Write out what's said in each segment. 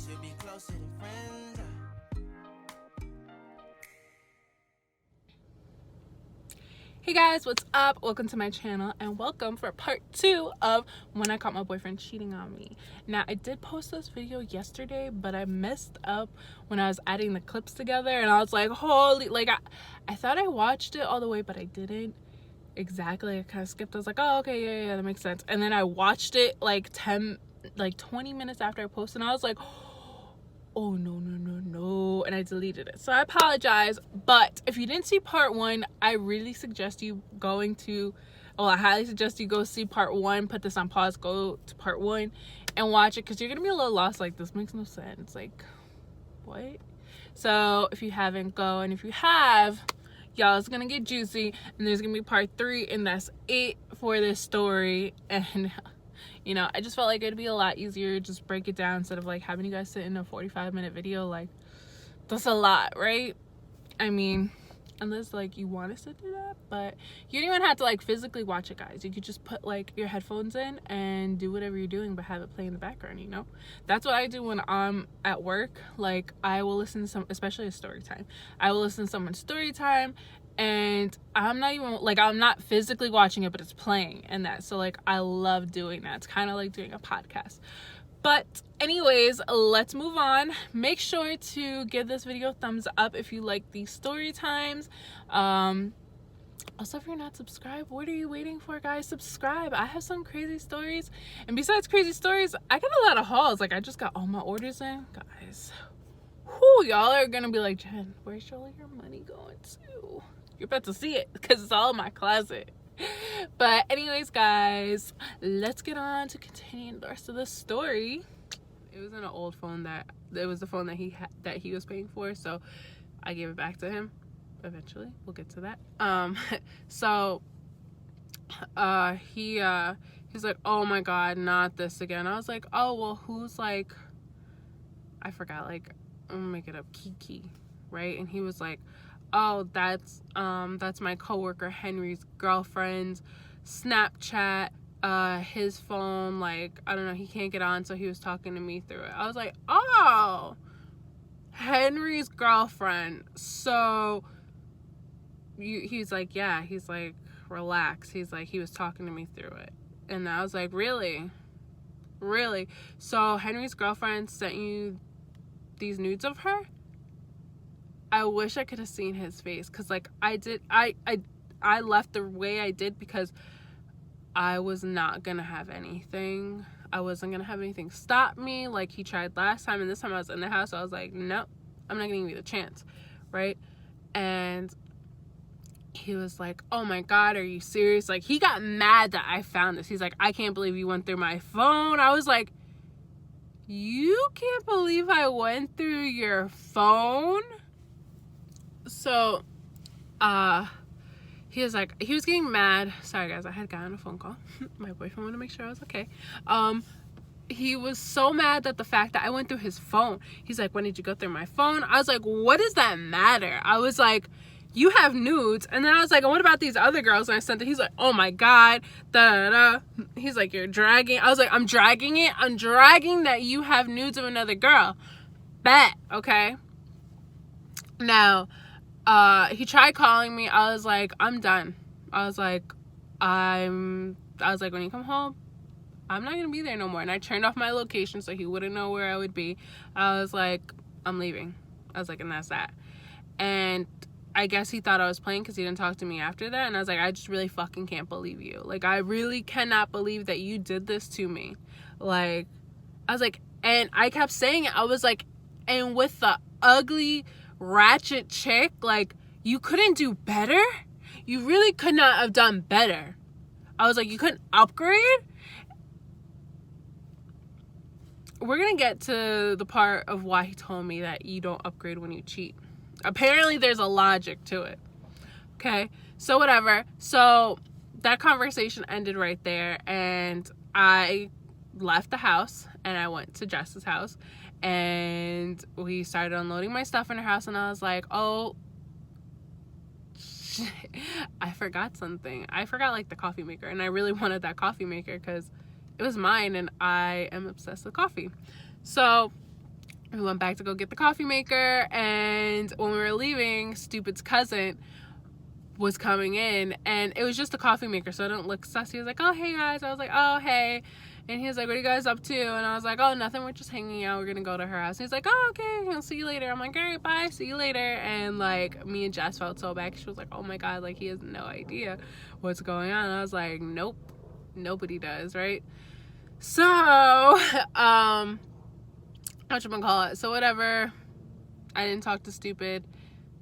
to be closer than friends. Hey guys, what's up? Welcome to my channel and welcome for part 2 of when I caught my boyfriend cheating on me. Now, I did post this video yesterday, but I messed up when I was adding the clips together and I was like, holy, like I thought I watched it all the way, but I didn't. Exactly. I kind of skipped. I was like, oh, okay, yeah, that makes sense. And then I watched it like 20 minutes after I posted and I was like, oh no, and I deleted it, so I apologize. But if you didn't see part 1, I really suggest you I highly suggest you go see part 1, put this on pause, go to part 1 and watch it, because you're gonna be a little lost. Like, this makes no sense, like, what? So if you haven't, go, and if you have, y'all, it's gonna get juicy and there's gonna be part 3, and that's it for this story. And you know, I just felt like it'd be a lot easier to just break it down instead of like having you guys sit in a 45-minute video. Like, that's a lot, right? I mean, unless like you want us to do that, but you don't even have to like physically watch it, guys. You could just put like your headphones in and do whatever you're doing, but have it play in the background, you know? That's what I do when I'm at work. Like, I will listen to especially a story time. I will listen to someone's story time, and I'm not physically watching it, but it's playing and that. So like, I love doing that. It's kind of like doing a podcast. But anyways, let's move on. Make sure to give this video a thumbs up if you like these story times. Also, if you're not subscribed, what are you waiting for, guys? Subscribe. I have some crazy stories, and besides crazy stories, I got a lot of hauls. Like, I just got all my orders in, guys. Whew, y'all are gonna be like, Jen, where's all your money going to? You're about to see it because it's all in my closet. But anyways, guys, let's get on to continuing the rest of the story. It was in an old phone it was the phone that he was paying for, so I gave it back to him. Eventually, we'll get to that. So he's like, oh my god, not this again. I was like, oh well, who's, like, I forgot, like, I'm gonna make it up, Kiki, right? And he was like, oh, that's my coworker Henry's girlfriend's Snapchat, his phone, like, I don't know, he can't get on, so he was talking to me through it. I was like, oh, Henry's girlfriend. So he's like, yeah, he's like, relax. He's like, he was talking to me through it. And I was like, really? So Henry's girlfriend sent you these nudes of her? I wish I could have seen his face, because like, I left the way I did because I was not gonna have anything. I wasn't gonna have anything stop me like he tried last time, and this time I was in the house, so I was like, nope, I'm not gonna give you the chance, right? And he was like, oh my god, are you serious? Like, he got mad that I found this. He's like, I can't believe you went through my phone. I was like, you can't believe I went through your phone? So he was getting mad. Sorry guys, I had gotten a phone call. My boyfriend wanted to make sure I was okay. He was so mad that the fact that I went through his phone. He's like, when did you go through my phone? I was like, what does that matter? I was like, you have nudes. And then I was like, what about these other girls? And I sent it. He's like, oh my god, da da da. He's like, you're dragging. I was like, I'm dragging it. I'm dragging that you have nudes of another girl. Bet. Okay. Now, he tried calling me. I was like, I'm done. I was like, when you come home, I'm not gonna be there no more. And I turned off my location so he wouldn't know where I would be. I was like, I'm leaving. I was like, and that's that. And I guess he thought I was playing because he didn't talk to me after that. And I was like, I just really fucking can't believe you. Like, I really cannot believe that you did this to me. Like, I was like, and I kept saying it. I was like, and with the ugly ratchet chick, like, you couldn't do better? You really could not have done better. I was like, you couldn't upgrade? We're gonna get to the part of why he told me that you don't upgrade when you cheat. Apparently there's a logic to it. Okay, so whatever. So that conversation ended right there, and I left the house and I went to Jess's house, and we started unloading my stuff in her house, and I was like, oh shit, I forgot something. I forgot, like, the coffee maker, and I really wanted that coffee maker because it was mine and I am obsessed with coffee. So We went back to go get the coffee maker, and when we were leaving, Stupid's cousin was coming in, and it was just a coffee maker, so it didn't look sus. He was like, oh, hey guys. I was like, oh, hey. And he was like, what are you guys up to? And I was like, oh, nothing, we're just hanging out, we're gonna go to her house. And he's like, oh, okay, I'll see you later. I'm like, all right, bye, see you later. And like, me and Jess felt so bad. She was like, oh my god, like, he has no idea what's going on. And I was like, nope, nobody does, right? So whatchamacallit, so whatever, I didn't talk to Stupid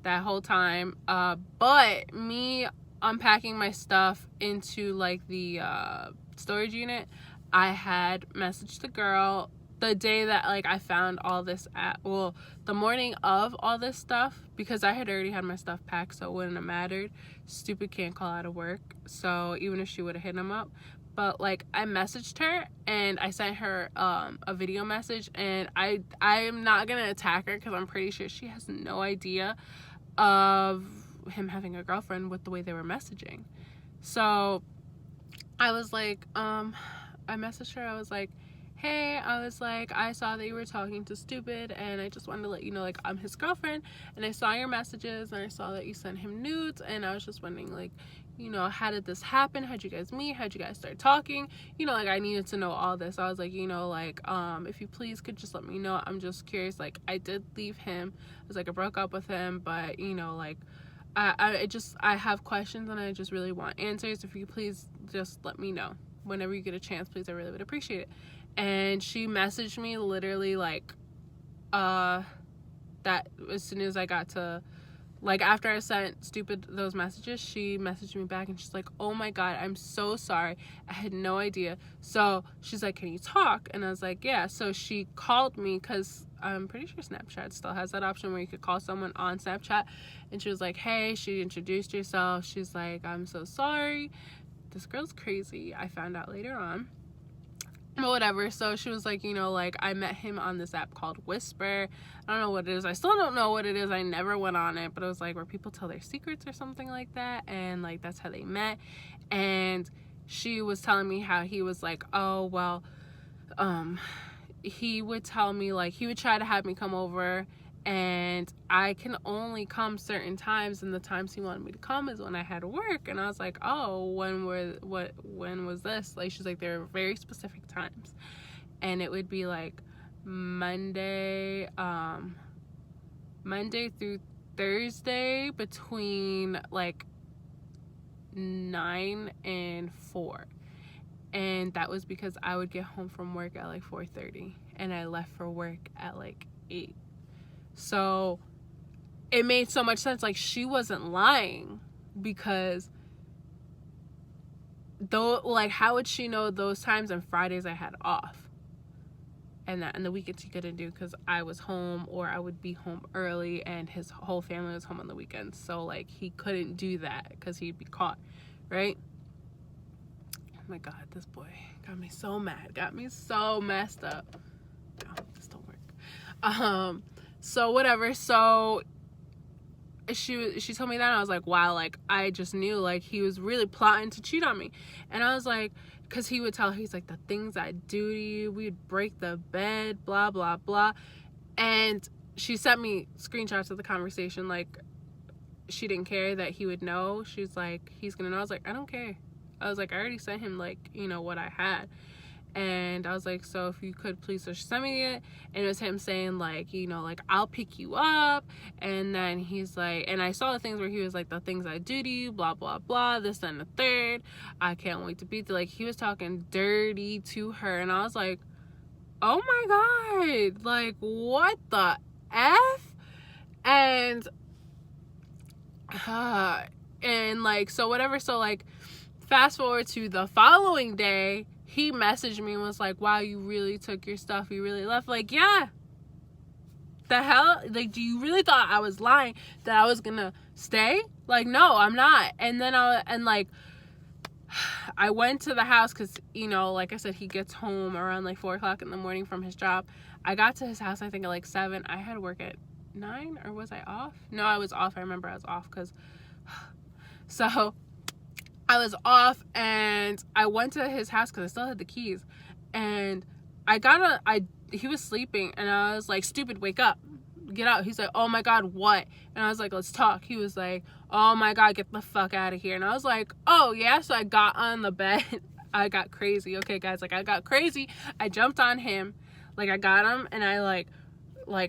that whole time, but me unpacking my stuff into like the storage unit, I had messaged the girl the day that like I found all this the morning of all this stuff, because I had already had my stuff packed, so it wouldn't have mattered. Stupid can't call out of work, so even if she would have hit him up. But like, I messaged her and I sent her a video message, and I'm not gonna attack her because I'm pretty sure she has no idea of him having a girlfriend with the way they were messaging. So I was like, I messaged her, I was like, hey, I was like, I saw that you were talking to Stupid, and I just wanted to let you know, like, I'm his girlfriend, and I saw your messages, and I saw that you sent him nudes, and I was just wondering, like, you know, how did this happen? How'd you guys meet? How'd you guys start talking? You know, like, I needed to know all this. I was like, you know, like, if you please could just let me know. I'm just curious. Like, I did leave him. I was like, I broke up with him, but, you know, like, I have questions, and I just really want answers. If you please just let me know whenever you get a chance, please. I really would appreciate it. And she messaged me literally like that as soon as I got to, like, after I sent Stupid those messages, she messaged me back, and she's like, oh my god, I'm so sorry, I had no idea. So she's like, can you talk? And I was like, yeah. So she called me, because I'm pretty sure Snapchat still has that option where you could call someone on Snapchat, and she was like, hey, she introduced herself. She's like, I'm so sorry, this girl's crazy, I found out later on. But whatever. So she was like, you know, like, I met him on this app called Whisper. I don't know what it is. I still don't know what it is. I never went on it, but it was like where people tell their secrets or something like that, and like that's how they met. And she was telling me how he was like, oh well, he would tell me, like, he would try to have me come over, and I can only come certain times, and the times he wanted me to come is when I had work. And I was like, oh, when was this? Like, she's like, there were very specific times, and it would be like Monday through Thursday between like 9 and 4. And that was because I would get home from work at like 4:30, and I left for work at like 8. So it made so much sense. Like, she wasn't lying, because though, like, how would she know those times? And Fridays I had off, and the weekends he couldn't do because I was home, or I would be home early, and his whole family was home on the weekends. So like, he couldn't do that because he'd be caught, right? Oh my god, this boy got me so mad, got me so messed up. No, this don't work. So whatever. So she told me that, and I was like, wow, like, I just knew, like, he was really plotting to cheat on me. And I was like, because he would tell her, he's like, the things I do to you, we'd break the bed, blah blah blah. And she sent me screenshots of the conversation, like, she didn't care that he would know. She was like, he's gonna know. I was like, I don't care. I was like, I already sent him, like, you know, what I had. And I was like, so if you could please. So she sent me it, and it was him saying, like, you know, like, I'll pick you up. And then he's like, and I saw the things where he was like, the things I do to you, blah blah blah, this and the third, I can't wait to beat you. Like, he was talking dirty to her, and I was like, oh my god, like, what the F? And like, so whatever. So like, fast forward to the following day, he messaged me and was like, wow, you really took your stuff, you really left. Like, yeah, the hell? Like, do you really thought I was lying, that I was gonna stay? Like, no, I'm not. And then I went to the house, because, you know, like I said, he gets home around like 4 o'clock in the morning from his job. I got to his house, I think, at like 7. I had work at 9, or was I off? No, I was off. I remember I was off, because so I was off, and I went to his house because I still had the keys, and I he was sleeping, and I was like, stupid, wake up, get out. He's like, oh my god, what? And I was like, let's talk. He was like, oh my god, get the fuck out of here. And I was like, oh yeah. So I got on the bed. I got crazy. Okay guys, like I got crazy. I jumped on him, like I got him, and I like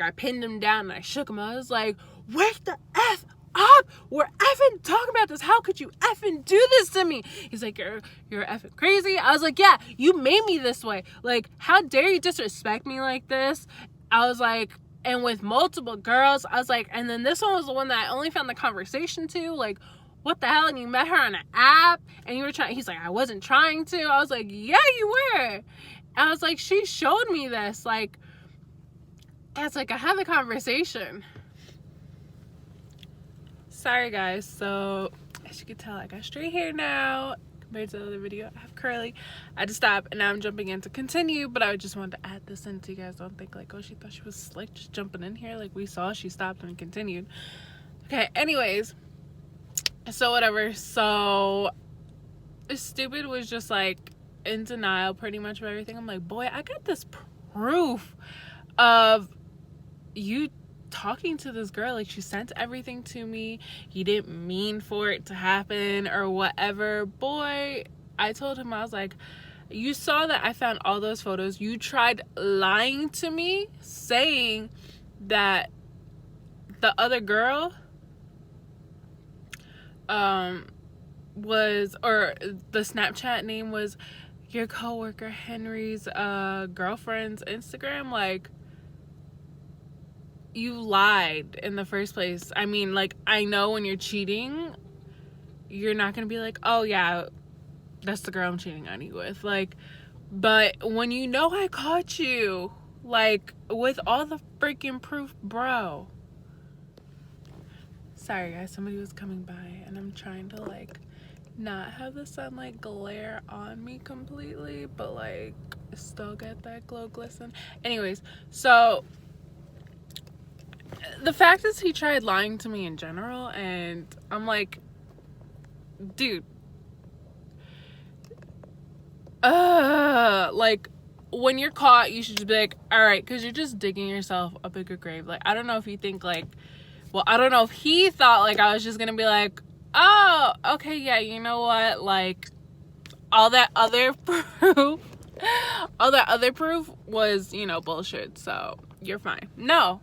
I pinned him down and I shook him. I was like, wake the F up, we're effing talking about this. How could you effing do this to me? He's like, you're effing crazy. I was like, yeah, you made me this way. Like, how dare you disrespect me like this? I was like, and with multiple girls, I was like, and then this one was the one that I only found the conversation to. Like, what the hell? And you met her on an app and you were trying. He's like, I wasn't trying to. I was like, yeah, you were. I was like, she showed me this. Like, it's like I had the conversation. Sorry guys, so as you can tell, I got straight hair now compared to the other video. I have curly. I had to stop and now I'm jumping in to continue, but I just wanted to add this in so you guys don't think like, oh, she thought she was slick just jumping in here. Like, we saw she stopped and continued. Okay, anyways, so whatever. So stupid was just like in denial pretty much of everything. I'm like, boy, I got this proof of you talking to this girl. Like, she sent everything to me. You didn't mean for it to happen or whatever. Boy, I told him, I was like, you saw that I found all those photos. You tried lying to me, saying that the other girl was, or the Snapchat name was your coworker Henry's girlfriend's Instagram. Like, you lied in the first place. I mean, like, I know when you're cheating, you're not gonna be like, oh yeah, that's the girl I'm cheating on you with. Like, but when you know I caught you, like, with all the freaking proof, bro. Sorry guys, somebody was coming by and I'm trying to like not have the sunlight glare on me completely, but like still get that glow glisten. Anyways, so the fact is he tried lying to me in general, and I'm like, dude, like, when you're caught, you should just be like, all right, because you're just digging yourself a bigger grave. Like, I don't know if you think like, well, I don't know if he thought like I was just gonna be like, oh, okay, yeah, you know what, like, all that other proof was, you know, bullshit, so you're fine. No,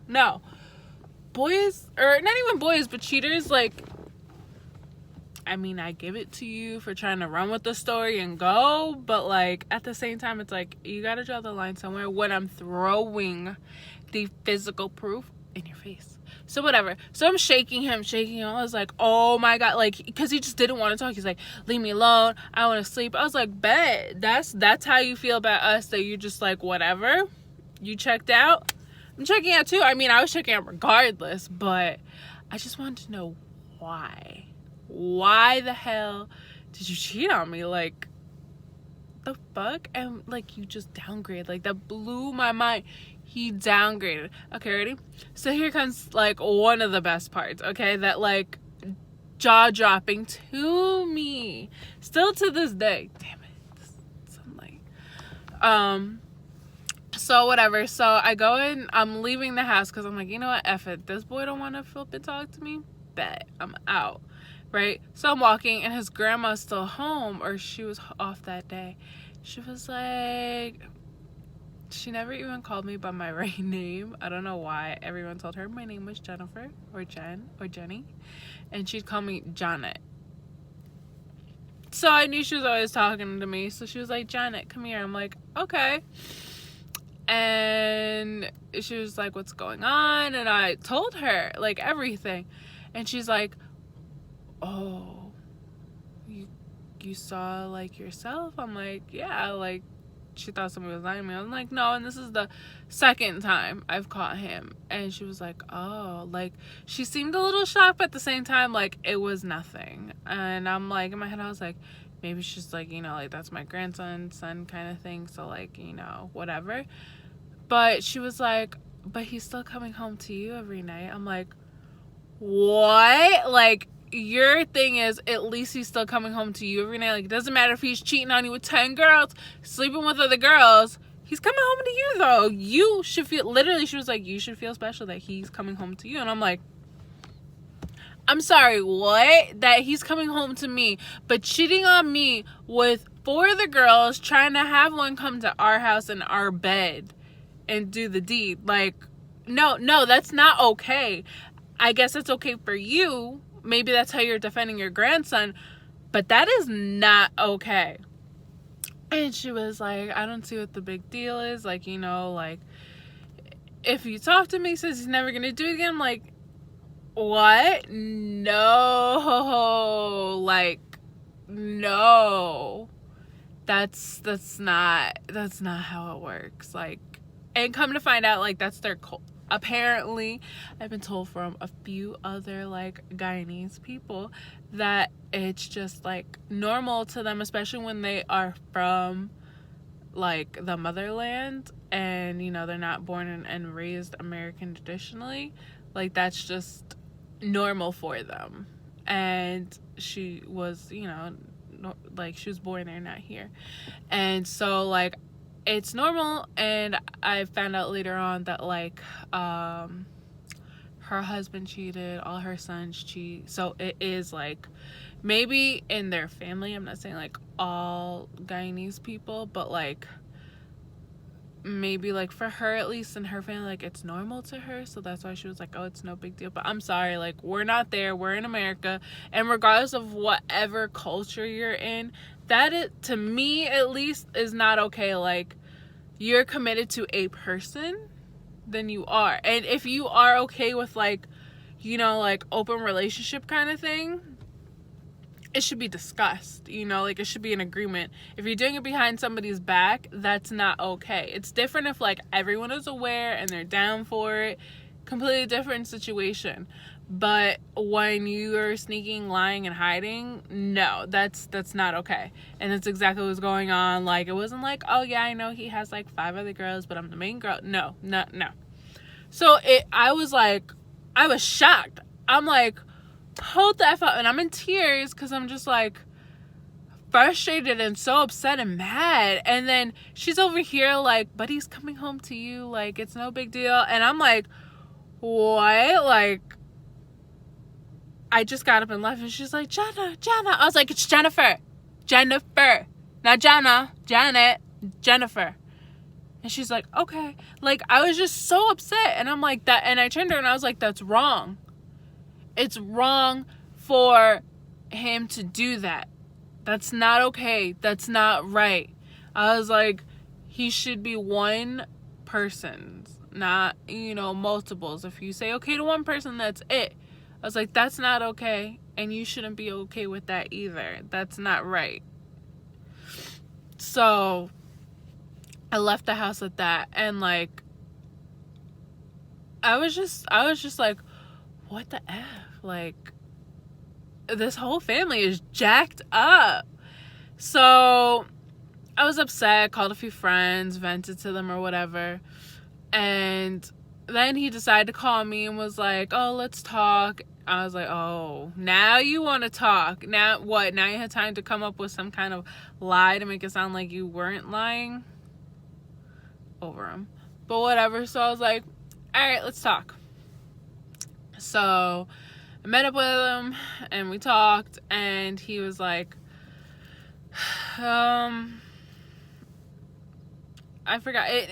boys, or not even boys, but cheaters, like, I mean, I give it to you for trying to run with the story and go, but like at the same time, it's like you gotta draw the line somewhere when I'm throwing the physical proof in your face. So whatever. So I'm shaking him. I was like, oh my god, like, because he just didn't want to talk. He's like, leave me alone, I want to sleep. I was like, bet that's how you feel about us, that you just like, whatever, you checked out. I'm checking out too. I mean, I was checking out regardless, but I just wanted to know why the hell did you cheat on me? Like, the fuck? And like, you just downgrade. Like, that blew my mind. He downgraded. Okay, ready? So here comes like one of the best parts, okay, that like jaw-dropping to me still to this day. Damn it, sunlight. So whatever, so I go in, I'm leaving the house because I'm like, you know what, F it, this boy don't want to flip and talk to me, bet, I'm out, right? So I'm walking and his grandma's still home, or she was off that day. She was like, she never even called me by my right name. I don't know why. Everyone told her my name was Jennifer or Jen or Jenny, and she'd call me Janet. So I knew she was always talking to me, so she was like, Janet, come here. I'm like, okay. And she was like, what's going on? And I told her like everything, and she's like, oh, you saw like yourself? I'm like, yeah. Like, she thought somebody was lying to me. I'm like, no, and this is the second time I've caught him. And she was like, oh, like, she seemed a little shocked, but at the same time, like, it was nothing. And I'm like, in my head, I was like, maybe she's like, you know, like, that's my grandson's son kind of thing, so like, you know, whatever. But she was like, but he's still coming home to you every night. I'm like, what? Like, your thing is, at least he's still coming home to you every night. Like, it doesn't matter if he's cheating on you with 10 girls, sleeping with other girls, he's coming home to you, though. You should feel, literally, she was like, you should feel special that he's coming home to you. And I'm like, I'm sorry, what? That he's coming home to me, but cheating on me with 4 of the girls, trying to have one come to our house in our bed and do the deed. Like, no, that's not okay. I guess it's okay for you. Maybe that's how you're defending your grandson, but that is not okay. And she was like, I don't see what the big deal is. Like, you know, like, if you talk to me, he says he's never going to do it again. I'm like, what? No. Like, no. That's not how it works. Like, and come to find out, like, that's their apparently, I've been told from a few other, like, Guyanese people that it's just, like, normal to them, especially when they are from, like, the motherland, and, you know, they're not born and raised American traditionally. Like, that's just normal for them. And she was, you know, like, she was born there, not here. And so, like, it's normal. And I found out later on that, like, her husband cheated, all her sons cheat. So it is, like, maybe in their family, I'm not saying, like, all Guyanese people, but, like, maybe, like, for her, at least in her family, like, it's normal to her. So that's why she was like, oh, it's no big deal. But I'm sorry, like, we're not there. We're in America. And regardless of whatever culture you're in, that, to me, at least, is not okay. Like, you're committed to a person, then you are. And if you are okay with, like, you know, like, open relationship kind of thing, it should be discussed, you know, like, it should be an agreement. If you're doing it behind somebody's back, that's not okay. It's different if, like, everyone is aware and they're down for it. Completely different situation. But when you are sneaking, lying, and hiding, no, that's not okay. And that's exactly what was going on. Like, it wasn't like, oh yeah, I know he has, like, 5 other girls, but I'm the main girl. No. So I was shocked. I'm like, hold the F up. And I'm in tears because I'm just, like, frustrated and so upset and mad. And then she's over here like, but he's coming home to you. Like, it's no big deal. And I'm like, what? Like, I just got up and left. And she's like, Jenna. I was like, it's Jennifer. Not Jenna. Janet. Jennifer. And she's like, okay. Like, I was just so upset. And I'm like, that. And I turned to her and I was like, that's wrong. It's wrong for him to do that. That's not okay. That's not right. I was like, he should be one person's, not, you know, multiples. If you say okay to one person, that's it. I was like, that's not okay. And you shouldn't be okay with that either. That's not right. So I left the house at that. And, like, I was just like, what the F? Like, this whole family is jacked up. So I was upset, called a few friends, vented to them or whatever. And then he decided to call me and was like, oh, let's talk. I was like, oh, now you want to talk. Now what? Now you had time to come up with some kind of lie to make it sound like you weren't lying over him. But whatever. So I was like, all right, let's talk. So I met up with him and we talked, and he was like, I forgot it.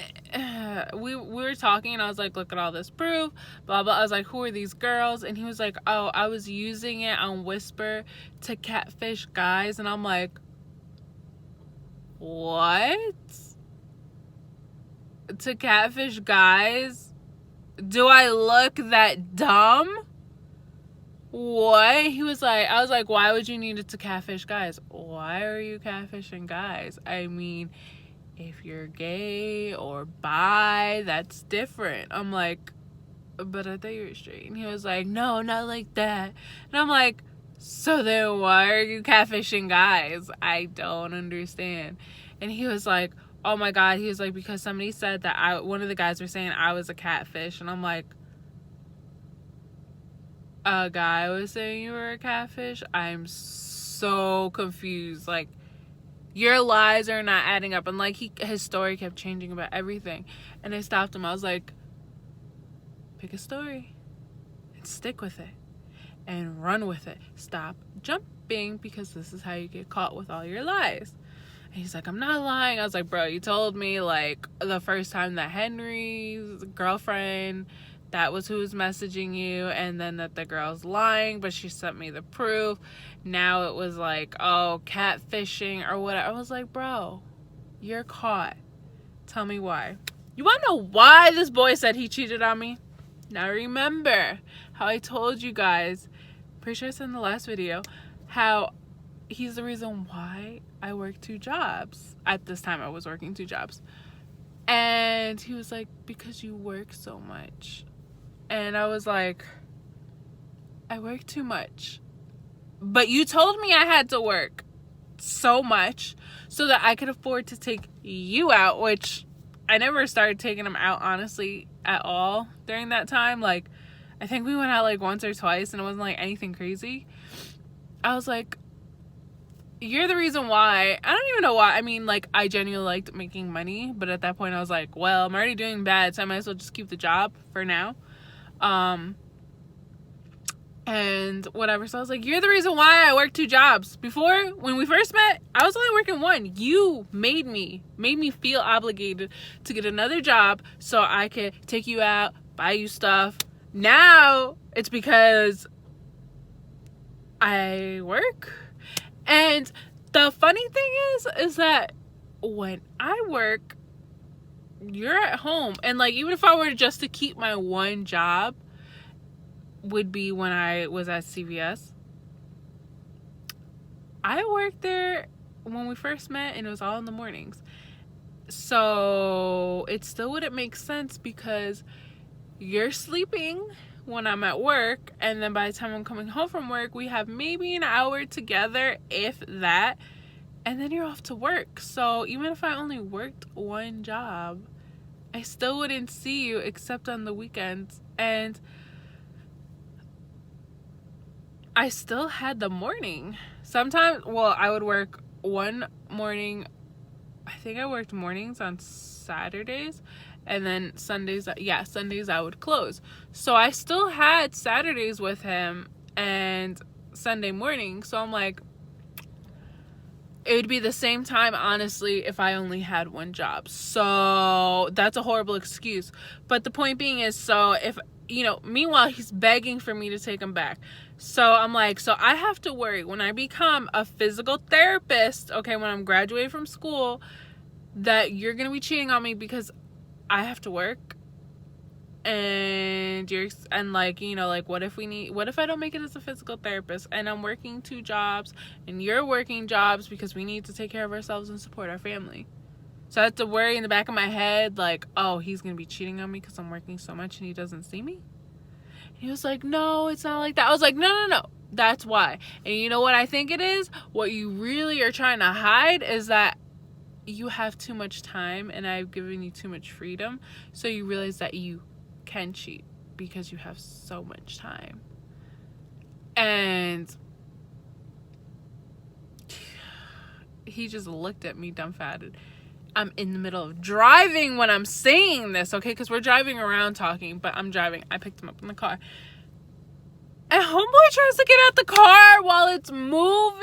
We were talking and I was like, look at all this proof, blah blah. I was like, who are these girls? And he was like, oh, I was using it on Whisper to catfish guys. And I'm like, what? To catfish guys? Do I look that dumb? What? He was like, I was like, why would you need it to catfish guys? Why are you catfishing guys? I mean, if you're gay or bi, that's different. I'm like, but I thought you were straight. And he was like, no, not like that. And I'm like, so then why are you catfishing guys? I don't understand. And he was like, oh my God. He was like, because somebody said that one of the guys were saying I was a catfish. And I'm like, a guy was saying you were a catfish? I'm so confused. Like, your lies are not adding up. And like his story kept changing about everything. And I stopped him. I was like, pick a story and stick with it and run with it. Stop jumping, because this is how you get caught with all your lies. And he's like, I'm not lying. I was like, bro, you told me like the first time that Henry's girlfriend, that was who was messaging you, and then that the girl's lying, but she sent me the proof. Now it was like, oh, catfishing or whatever. I was like, bro, you're caught. Tell me why. You want to know why this boy said he cheated on me? Now remember how I told you guys, pretty sure I said in the last video, how he's the reason why I work 2 jobs. At this time I was working 2 jobs. And he was like, because you work so much. And I was like, I work too much. But you told me I had to work so much so that I could afford to take you out, which I never started taking him out, honestly, at all during that time. Like, I think we went out like once or twice, and it wasn't like anything crazy. I was like, you're the reason why. I don't even know why. I mean, like, I genuinely liked making money, but at that point I was like, well, I'm already doing bad, so I might as well just keep the job for now. And whatever. So I was like, you're the reason why I work 2 jobs. Before, when we first met, I was only working 1. You made me feel obligated to get another job so I could take you out, buy you stuff. Now it's because I work. And the funny thing is that when I work, you're at home. And like, even if I were just to keep my 1 job, would be when I was at CVS. I worked there when we first met, and it was all in the mornings. So it still wouldn't make sense, because you're sleeping when I'm at work, and then by the time I'm coming home from work, we have maybe an hour together, if that, and then you're off to work. So even if I only worked 1 job, I still wouldn't see you except on the weekends. And I still had the morning. Sometimes, well, I would work 1 morning. I think I worked mornings on Saturdays, and then Sundays I would close. So I still had Saturdays with him and Sunday morning. So I'm like, it would be the same time, honestly, if I only had 1 job. So that's a horrible excuse. But the point being is, so if, you know, meanwhile, he's begging for me to take him back. So I'm like, so I have to worry when I become a physical therapist, okay, when I'm graduated from school, that you're going to be cheating on me because I have to work. And like, you know, like, what if I don't make it as a physical therapist, and I'm working 2 jobs and you're working jobs, because we need to take care of ourselves and support our family. So I have to worry in the back of my head, like, oh, he's gonna be cheating on me because I'm working so much and he doesn't see me. And he was like, no, it's not like that. I was like, no, that's why. And you know what I think it is? What you really are trying to hide is that you have too much time, and I've given you too much freedom, so you realize that you can cheat because you have so much time. And he just looked at me dumbfounded. I'm in the middle of driving when I'm saying this, okay? Because we're driving around talking, but I'm driving. I picked him up in the car. And homeboy tries to get out the car while it's moving.